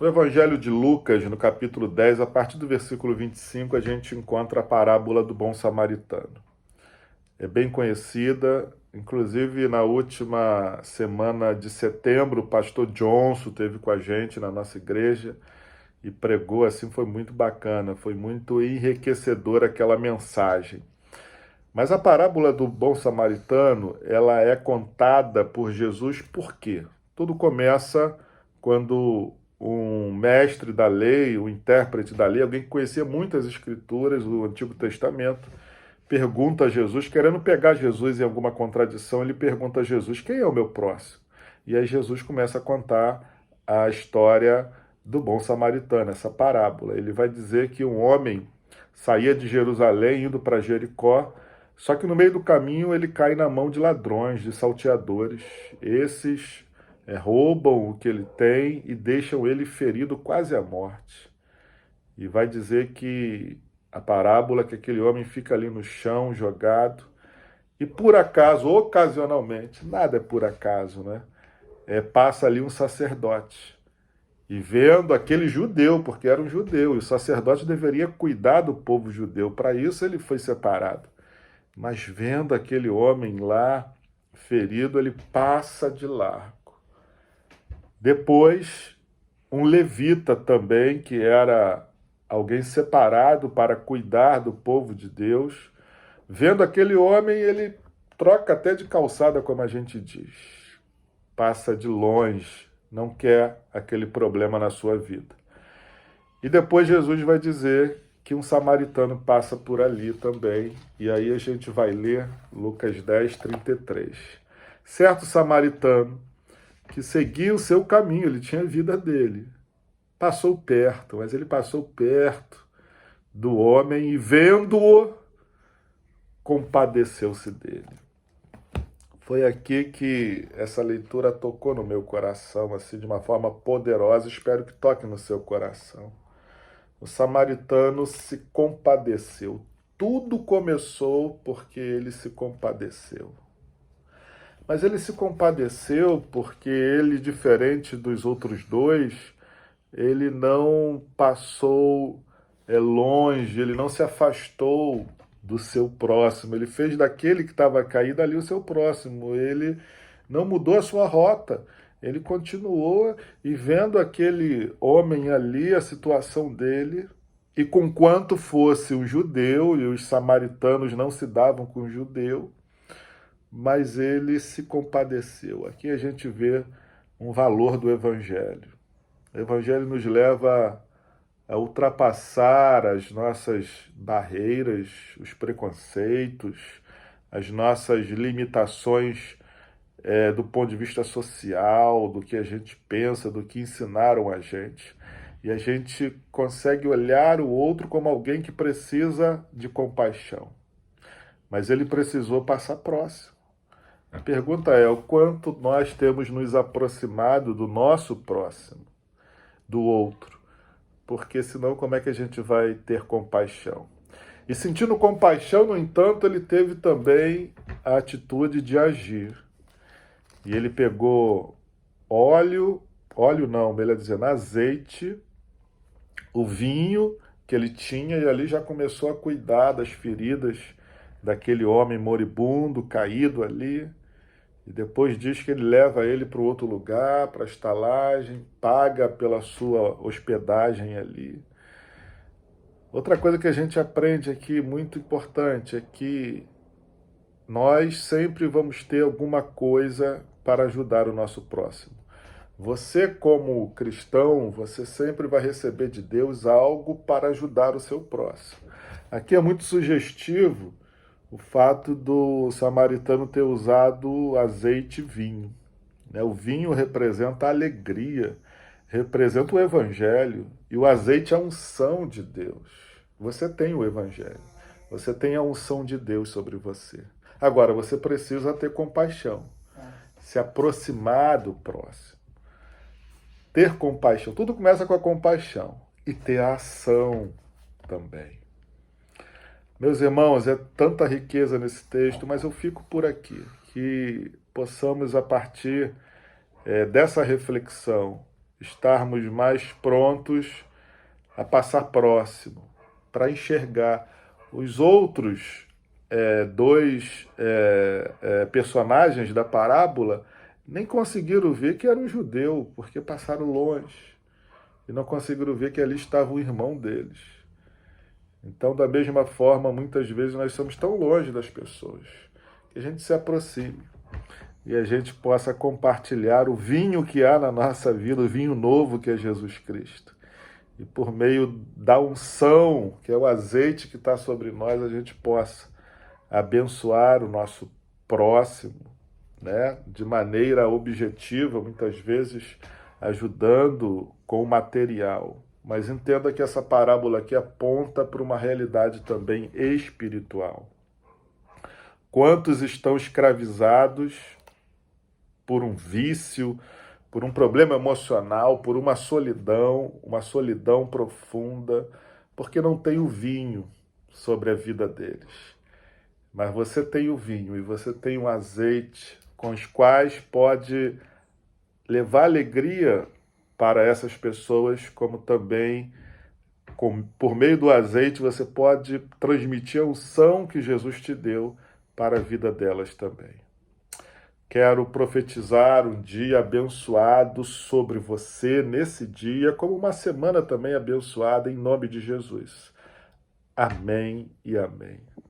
No Evangelho de Lucas, no capítulo 10, a partir do versículo 25, a gente encontra a parábola do bom samaritano. É bem conhecida, inclusive na última semana de setembro, o pastor Johnson esteve com a gente na nossa igreja e pregou, assim, foi muito bacana, foi muito enriquecedora aquela mensagem. Mas a parábola do bom samaritano, ela é contada por Jesus por quê? Tudo começa quando um mestre da lei, um intérprete da lei, alguém que conhecia muitas escrituras do Antigo Testamento, pergunta a Jesus, querendo pegar Jesus em alguma contradição, ele pergunta a Jesus, quem é o meu próximo? E aí Jesus começa a contar a história do bom samaritano, essa parábola. Ele vai dizer que um homem saía de Jerusalém indo para Jericó, só que no meio do caminho ele cai na mão de ladrões, de salteadores. Esses roubam o que ele tem e deixam ele ferido quase à morte. E vai dizer que a parábola que aquele homem fica ali no chão, jogado, e por acaso, ocasionalmente, nada é por acaso, né? Passa ali um sacerdote. E vendo aquele judeu, porque era um judeu, e o sacerdote deveria cuidar do povo judeu, para isso ele foi separado. Mas vendo aquele homem lá, ferido, ele passa de largo. Depois, um levita também, que era alguém separado para cuidar do povo de Deus, vendo aquele homem, ele troca até de calçada, como a gente diz. Passa de longe, não quer aquele problema na sua vida. E depois Jesus vai dizer que um samaritano passa por ali também, e aí a gente vai ler Lucas 10, 33. Certo samaritano que seguia o seu caminho, ele tinha a vida dele, passou perto, mas ele passou perto do homem e vendo-o, compadeceu-se dele. Foi aqui que essa leitura tocou no meu coração, assim, de uma forma poderosa, espero que toque no seu coração. O samaritano se compadeceu. Tudo começou porque ele se compadeceu. Mas ele se compadeceu porque ele, diferente dos outros dois, ele não passou longe, ele não se afastou do seu próximo. Ele fez daquele que estava caído ali o seu próximo. Ele não mudou a sua rota. Ele continuou e vendo aquele homem ali, a situação dele, e conquanto fosse um judeu, e os samaritanos não se davam com o judeu, mas ele se compadeceu. Aqui a gente vê um valor do Evangelho. O Evangelho nos leva a ultrapassar as nossas barreiras, os preconceitos, as nossas limitações do ponto de vista social, do que a gente pensa, do que ensinaram a gente. E a gente consegue olhar o outro como alguém que precisa de compaixão. Mas ele precisou passar próximo. A pergunta é: o quanto nós temos nos aproximado do nosso próximo, do outro? Porque senão como é que a gente vai ter compaixão? E sentindo compaixão, no entanto, ele teve também a atitude de agir. E ele pegou óleo não, melhor dizendo, azeite, o vinho que ele tinha, e ali já começou a cuidar das feridas daquele homem moribundo, caído ali. E depois diz que ele leva ele para o outro lugar, para a estalagem, paga pela sua hospedagem ali. Outra coisa que a gente aprende aqui, muito importante, é que nós sempre vamos ter alguma coisa para ajudar o nosso próximo. Você, como cristão, você sempre vai receber de Deus algo para ajudar o seu próximo. Aqui é muito sugestivo o fato do samaritano ter usado azeite e vinho. O vinho representa a alegria, representa o evangelho, e o azeite é a unção de Deus. Você tem o evangelho, você tem a unção de Deus sobre você. Agora, você precisa ter compaixão, se aproximar do próximo, ter compaixão. Tudo começa com a compaixão e ter a ação também. Meus irmãos, é tanta riqueza nesse texto, mas eu fico por aqui. Que possamos, a partir dessa reflexão, estarmos mais prontos a passar próximo, para enxergar os outros dois personagens da parábola, nem conseguiram ver que era um judeu, porque passaram longe, e não conseguiram ver que ali estava o irmão deles. Então, da mesma forma, muitas vezes nós somos tão longe das pessoas, que a gente se aproxime, e a gente possa compartilhar o vinho que há na nossa vida, o vinho novo que é Jesus Cristo. E por meio da unção, que é o azeite que está sobre nós, a gente possa abençoar o nosso próximo, né? De maneira objetiva, muitas vezes ajudando com o material. Mas entenda que essa parábola aqui aponta para uma realidade também espiritual. Quantos estão escravizados por um vício, por um problema emocional, por uma solidão profunda, porque não tem o vinho sobre a vida deles. Mas você tem o vinho e você tem um azeite com os quais pode levar alegria para essas pessoas, como também, por meio do azeite, você pode transmitir a unção que Jesus te deu para a vida delas também. Quero profetizar um dia abençoado sobre você nesse dia, como uma semana também abençoada, em nome de Jesus. Amém e amém.